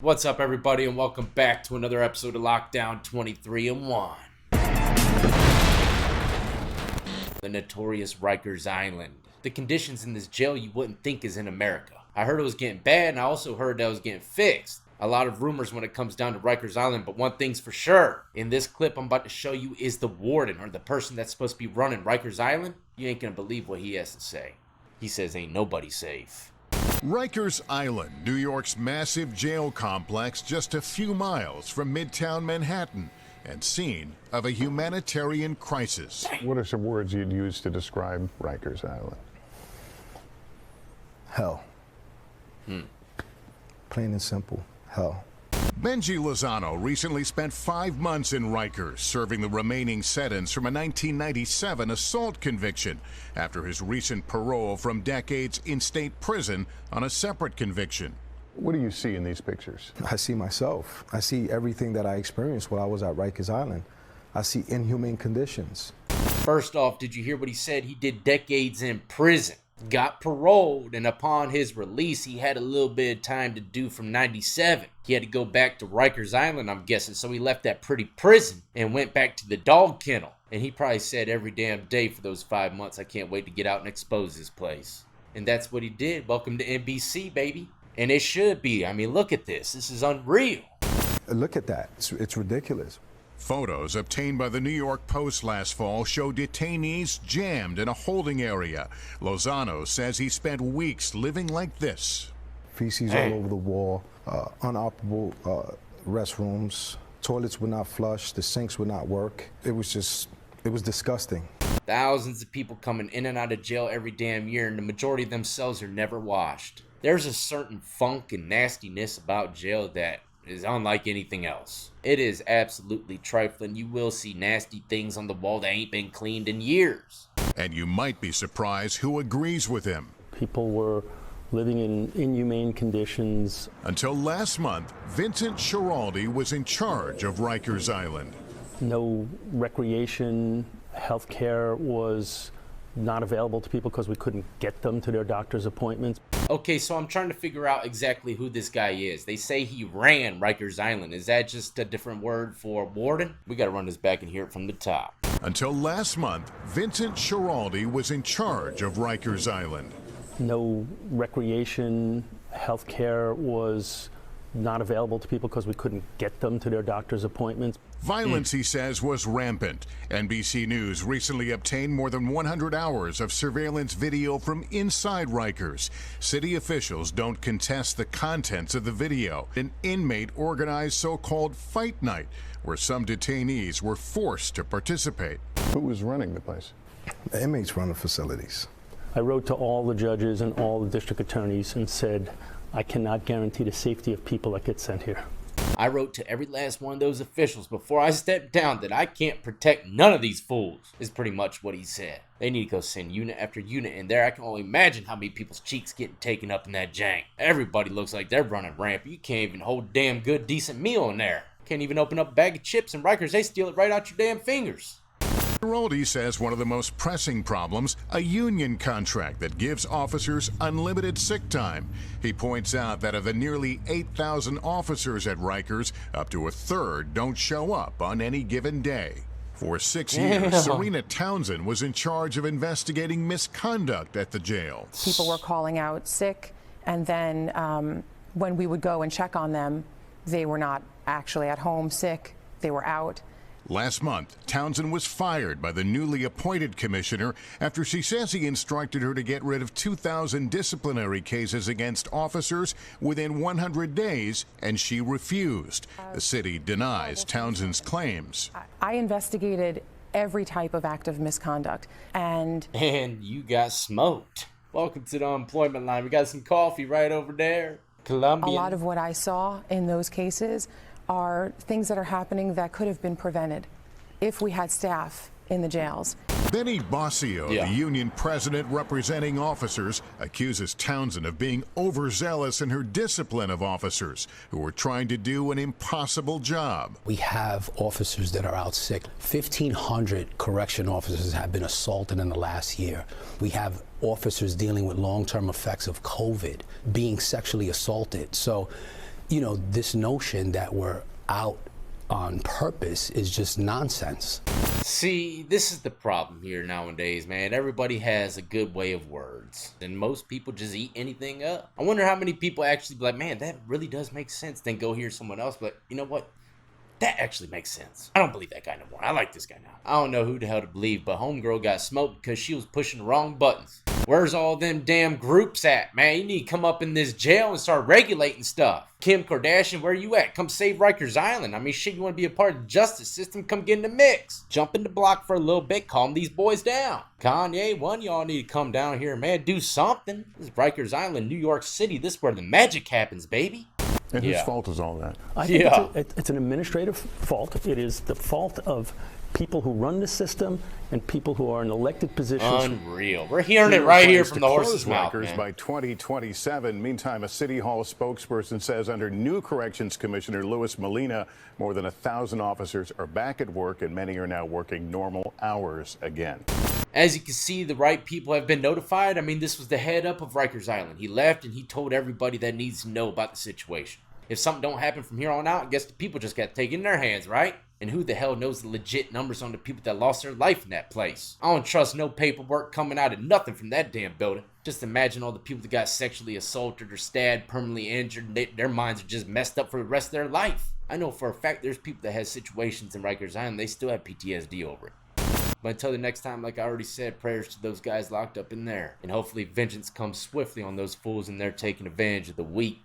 What's up, everybody, and welcome back to another episode of Lockdown 23-1. The notorious Rikers Island. The conditions in this jail you wouldn't think is in America. I heard it was getting bad, and I also heard that it was getting fixed. A lot of rumors when it comes down to Rikers Island, but one thing's for sure. In this clip I'm about to show you is the warden, or the person that's supposed to be running Rikers Island. You ain't gonna believe what he has to say. He says ain't nobody safe. Rikers Island, New York's massive jail complex just a few miles from Midtown Manhattan and scene of a humanitarian crisis. What are some words you'd use to describe Rikers Island? Hell. Plain and simple, hell. Benji Lozano recently spent 5 months in Rikers, serving the remaining sentence from a 1997 assault conviction after his recent parole from decades in state prison on a separate conviction. What do you see in these pictures? I see myself. I see everything that I experienced while I was at Rikers Island. I see inhumane conditions. First off, did you hear what he said? He did decades in prison, got paroled, and upon his release, he had a little bit of time to do from 97. He had to go back to Rikers Island, I'm guessing, so he left that pretty prison and went back to the dog kennel. And he probably said every damn day for those 5 months, I can't wait to get out and expose this place. And that's what he did. Welcome to NBC, baby. And it should be. I mean, look at this. This is unreal. Look at that. It's ridiculous. Photos obtained by the New York Post last fall show detainees jammed in a holding area. Lozano says he spent weeks living like this. Feces all over the wall, unoperable restrooms, toilets would not flush, the sinks would not work. It was disgusting. Thousands of people coming in and out of jail every damn year, and the majority of themselves are never washed. There's a certain funk and nastiness about jail that is unlike anything else. It is absolutely trifling. You will see nasty things on the wall that ain't been cleaned in years. And you might be surprised who agrees with him. People were living in inhumane conditions. Until last month, Vincent Schiraldi was in charge of Rikers Island. No recreation, health care was not available to people because we couldn't get them to their doctor's appointments. Okay, so I'm trying to figure out exactly who this guy is. They say he ran Rikers Island. Is that just a different word for warden? We gotta run this back and hear it from the top. Until last month, Vincent Schiraldi was in charge of Rikers Island. No recreation, health care was not available to people because we couldn't get them to their doctor's appointments. Violence, he says, was rampant. NBC News recently obtained more than 100 hours of surveillance video from inside Rikers. City officials don't contest the contents of the video. An inmate organized so-called fight night, where some detainees were forced to participate. Who was running the place? The inmates run the facilities. I wrote to all the judges and all the district attorneys and said, I cannot guarantee the safety of people that get sent here. I wrote to every last one of those officials before I stepped down that I can't protect none of these fools, is pretty much what he said. They need to go send unit after unit in there. I can only imagine how many people's cheeks getting taken up in that jank. Everybody looks like they're running rampant. You can't even hold a damn good, decent meal in there. Can't even open up a bag of chips in Rikers. They steal it right out your damn fingers. Schiraldi says one of the most pressing problems, a union contract that gives officers unlimited sick time. He points out that of the nearly 8,000 officers at Rikers, up to a third don't show up on any given day. For 6 years, Serena Townsend was in charge of investigating misconduct at the jail. People were calling out sick, and then when we would go and check on them, they were not actually at home sick, they were out. Last month, Townsend was fired by the newly appointed commissioner after she says he instructed her to get rid of 2,000 disciplinary cases against officers within 100 days, and she refused. The city denies Townsend's claims. I investigated every type of act of misconduct, and you got smoked. Welcome to the unemployment line. We got some coffee right over there. Colombian. a lot of what I saw in those cases are things that are happening that could have been prevented if we had staff in the jails. Benny Bossio, the union president representing officers, accuses Townsend of being overzealous in her discipline of officers who are trying to do an impossible job. We have officers that are out sick. 1,500 correction officers have been assaulted in the last year. We have officers dealing with long-term effects of COVID, being sexually assaulted. So you know, this notion that we're out on purpose is just nonsense. See, this is the problem here nowadays, man. Everybody has a good way of words, and most people just eat anything up. I wonder how many people actually be like, man, that really does make sense, then go hear someone else, but you know what? That actually makes sense. I don't believe that guy no more. I like this guy now. I don't know who the hell to believe, but homegirl got smoked because she was pushing the wrong buttons. Where's all them damn groups at, man? You need to come up in this jail and start regulating stuff. Kim Kardashian, where you at? Come save Rikers Island. I mean, shit, you want to be a part of the justice system? Come get in the mix. Jump in the block for a little bit. Calm these boys down. Kanye, one of y'all need to come down here, man. Do something. This is Rikers Island, New York City. This is where the magic happens, baby. And whose fault is all that? I think it's an administrative fault. It is the fault of people who run the system and people who are in elected positions. Unreal. We're hearing it right here from the horse's mouth, Rikers by 2027. Meantime, a City Hall spokesperson says under new Corrections Commissioner Louis Molina, more than 1,000 officers are back at work and many are now working normal hours again. As you can see, the right people have been notified. I mean, this was the head up of Rikers Island. He left and he told everybody that needs to know about the situation. If something don't happen from here on out, I guess the people just got to take it in their hands, right? And who the hell knows the legit numbers on the people that lost their life in that place? I don't trust no paperwork coming out of nothing from that damn building. Just imagine all the people that got sexually assaulted or stabbed, permanently injured. Their minds are just messed up for the rest of their life. I know for a fact there's people that had situations in Rikers Island, they still have PTSD over it. But until the next time, like I already said, prayers to those guys locked up in there. And hopefully vengeance comes swiftly on those fools and they're taking advantage of the weak.